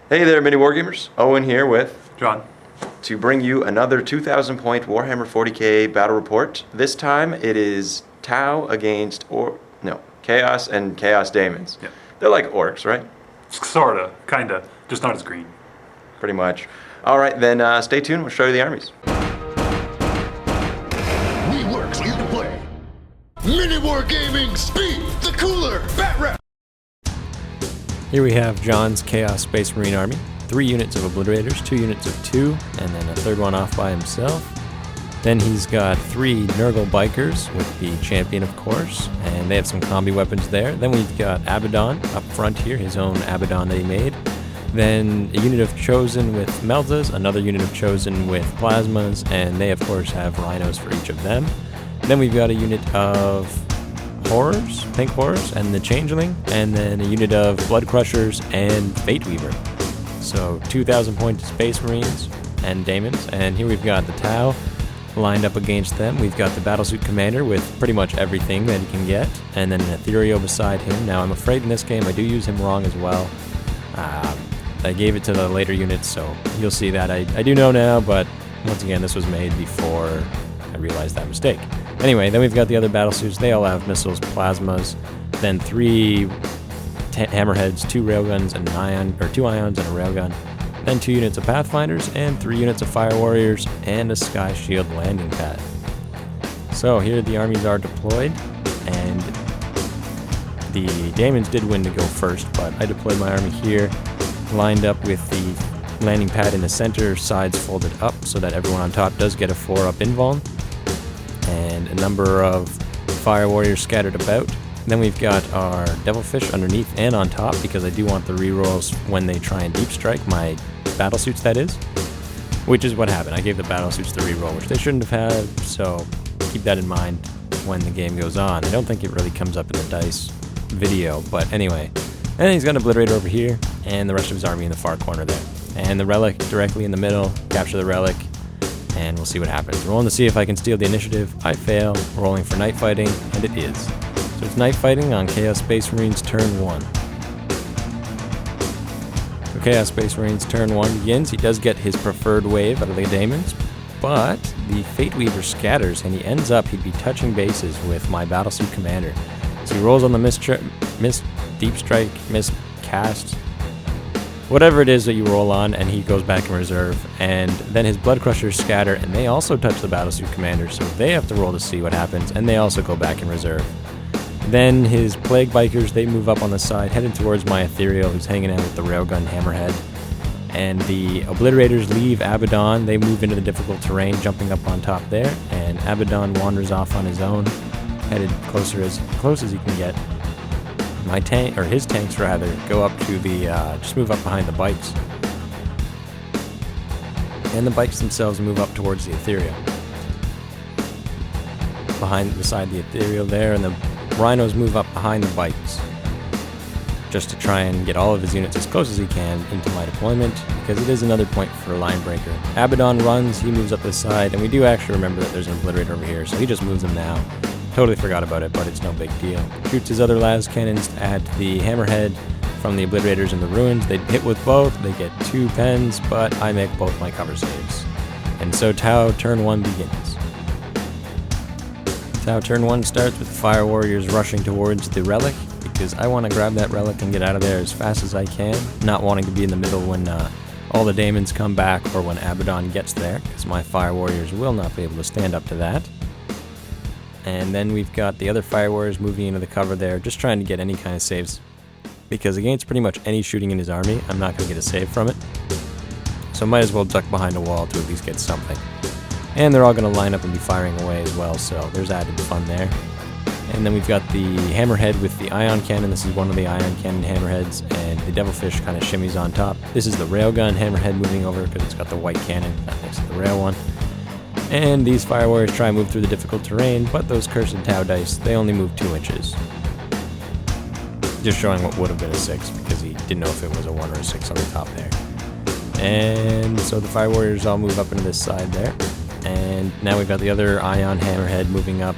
Hey there, MiniWarGamers. Owen here with John. to bring you another 2,000 point Warhammer 40k battle report. This time it is Tau against Chaos and Chaos Daemons. Yeah. They're like orcs, right? Sorta, kinda, just not as green. Pretty much. All right, then stay tuned. We'll show you the armies. We work so you can play. MiniWarGaming, speed, the cooler, bat rap. Here we have Johns Chaos Space Marine Army. 3 units of Obliterators, 2 units of 2, and then a third one off by himself. Then he's got 3 Nurgle Bikers with the Champion, of course, and they have some combi weapons there. Then we've got Abaddon up front here, his own Abaddon that he made. Then a unit of Chosen with Meltas, another unit of Chosen with Plasmas, and they, of course, have Rhinos for each of them. Then we've got a unit of Horrors, Pink Horrors, and the Changeling, and then a unit of Blood Crushers and Fate Weaver. So 2,000 point Space Marines and Daemons, and here we've got the Tau lined up against them. We've got the Battlesuit Commander with pretty much everything that he can get, and then an Ethereal beside him. Now I'm afraid in this game I do use him wrong as well. I gave it to the later units, so you'll see that. I do know now, but once again this was made before I realized that mistake. Anyway, then we've got the other battlesuits. They all have missiles, plasmas, then 3 hammerheads, 2 railguns, and 2 ions and a railgun, then 2 units of pathfinders, and 3 units of fire warriors, and a sky shield landing pad. So here the armies are deployed, and the Daemons did win to go first, but I deployed my army here, lined up with the landing pad in the center, sides folded up so that everyone on top does get a 4-up invuln, and a number of fire warriors scattered about. Then we've got our Devilfish underneath and on top, because I do want the rerolls when they try and deep strike my battlesuits, that is. Which is what happened. I gave the battlesuits the reroll, which they shouldn't have had, so keep that in mind when the game goes on. I don't think it really comes up in the dice video, but anyway. And then he's got an Obliterator over here, and the rest of his army in the far corner there. And the Relic directly in the middle, capture the Relic, and we'll see what happens. Rolling to see if I can steal the initiative. I fail. Rolling for night fighting, and it is. So it's night fighting on Chaos Space Marines turn 1. So Chaos Space Marines turn 1 begins. He does get his preferred wave out of the Daemons, but the Fate Weaver scatters, and he ends up, he'd be touching bases with my Battlesuit Commander. So he rolls on the miss deep strike, miss cast, whatever it is that you roll on, and he goes back in reserve. And then his Blood Crushers scatter, and they also touch the Battlesuit Commander, so they have to roll to see what happens, and they also go back in reserve. Then his Plague Bikers, they move up on the side, headed towards my Ethereal, who's hanging out with the Railgun Hammerhead. And the Obliterators leave Abaddon, they move into the difficult terrain, jumping up on top there, and Abaddon wanders off on his own, headed closer as close as he can get. My tank, or his tanks rather, go up to the, just move up behind the bikes. And the bikes themselves move up towards the Ethereal. Beside the Ethereal there, and the Rhinos move up behind the bikes. Just to try and get all of his units as close as he can into my deployment, because it is another point for a line breaker. Abaddon runs, he moves up this side, and we do actually remember that there's an Obliterator over here, so he just moves them now. Totally forgot about it, but it's no big deal. Shoots his other las cannons at the Hammerhead from the Obliterators in the ruins. They hit with both, they get 2 pens, but I make both my cover saves. And so Tau turn 1 begins. Tau turn 1 starts with the Fire Warriors rushing towards the Relic, because I want to grab that Relic and get out of there as fast as I can, not wanting to be in the middle when all the Daemons come back or when Abaddon gets there, because my Fire Warriors will not be able to stand up to that. And then we've got the other Fire Warriors moving into the cover there, just trying to get any kind of saves. Because against pretty much any shooting in his army, I'm not going to get a save from it. So might as well duck behind a wall to at least get something. And they're all going to line up and be firing away as well, so there's added fun there. And then we've got the Hammerhead with the Ion Cannon. This is one of the Ion Cannon Hammerheads, and the Devilfish kind of shimmies on top. This is the Railgun Hammerhead moving over because it's got the white cannon next to the rail one. And these Fire Warriors try and move through the difficult terrain, but those cursed Tau dice, they only move 2 inches. Just showing what would have been a 6, because he didn't know if it was a 1 or a 6 on the top there. And so the Fire Warriors all move up into this side there. And now we've got the other Ion Hammerhead moving up,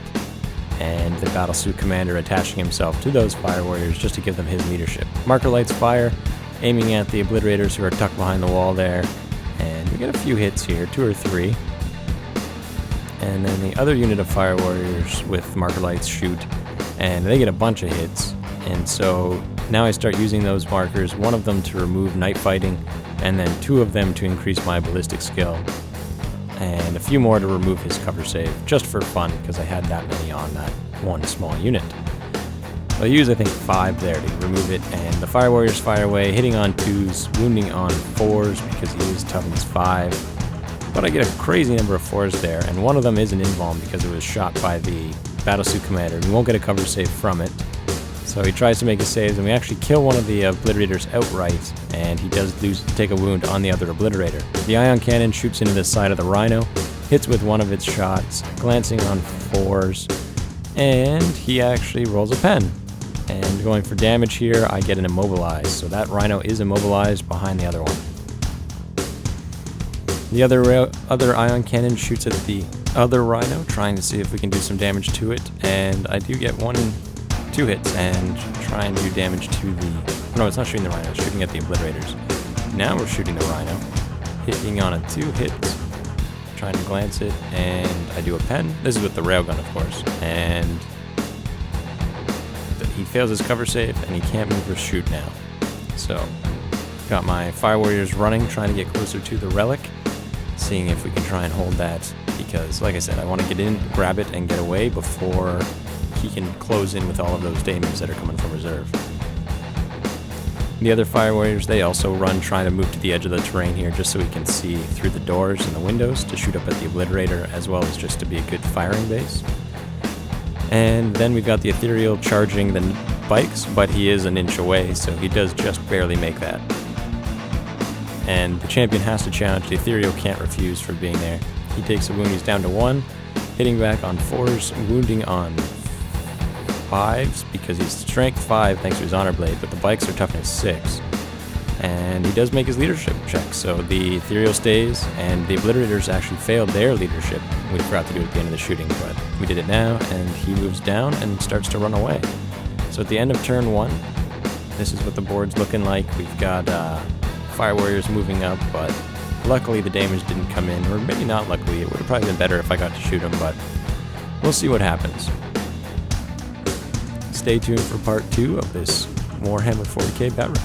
and the Battlesuit Commander attaching himself to those Fire Warriors just to give them his leadership. Marker lights fire, aiming at the obliterators who are tucked behind the wall there. And we get a few hits here, 2 or 3. And then the other unit of fire warriors with marker lights shoot, and they get a bunch of hits. And so now I start using those markers, one of them to remove night fighting, and then 2 of them to increase my ballistic skill, and a few more to remove his cover save, just for fun, because I had that many on that one small unit. So I use, I think, 5 there to remove it, and the fire warriors fire away, hitting on 2s, wounding on 4s, because he is toughness 5. But I get a crazy number of 4s there, and one of them is an invuln because it was shot by the battlesuit commander, and he won't get a cover save from it. So he tries to make his saves, and we actually kill one of the obliterators outright, and he does take a wound on the other obliterator. The ion cannon shoots into the side of the rhino, hits with one of its shots, glancing on 4s, and he actually rolls a pen. And going for damage here, I get an immobilize, so that rhino is immobilized behind the other one. The other ion cannon shoots at the other rhino, trying to see if we can do some damage to it, and I do get 2 hits and try and do damage to the... No, it's not shooting the rhino, it's shooting at the obliterators. Now we're shooting the rhino, hitting on a 2 hits, trying to glance it, and I do a pen. This is with the railgun, of course, and he fails his cover save, and he can't move or shoot now. So, got my fire warriors running, trying to get closer to the relic, seeing if we can try and hold that, because, like I said, I want to get in, grab it, and get away before he can close in with all of those daemons that are coming from reserve. The other fire warriors, they also run, trying to move to the edge of the terrain here, just so we can see through the doors and the windows to shoot up at the obliterator, as well as just to be a good firing base. And then we've got the ethereal charging the bikes, but he is an inch away, so he does just barely make that. And the champion has to challenge. The ethereal can't refuse for being there. He takes a wound, he's down to 1, hitting back on 4s, wounding on 5s, because he's strength 5 thanks to his honor blade, but the bikes are toughness 6. And he does make his leadership check, so the ethereal stays, and the obliterators actually failed their leadership. We forgot to do it at the end of the shooting, but we did it now, and he moves down and starts to run away. So at the end of turn 1, this is what the board's looking like. We've got fire warriors moving up, but luckily the damage didn't come in, or maybe not luckily. It would have probably been better if I got to shoot him, but we'll see what happens. Stay tuned for part 2 of this Warhammer 40k battle.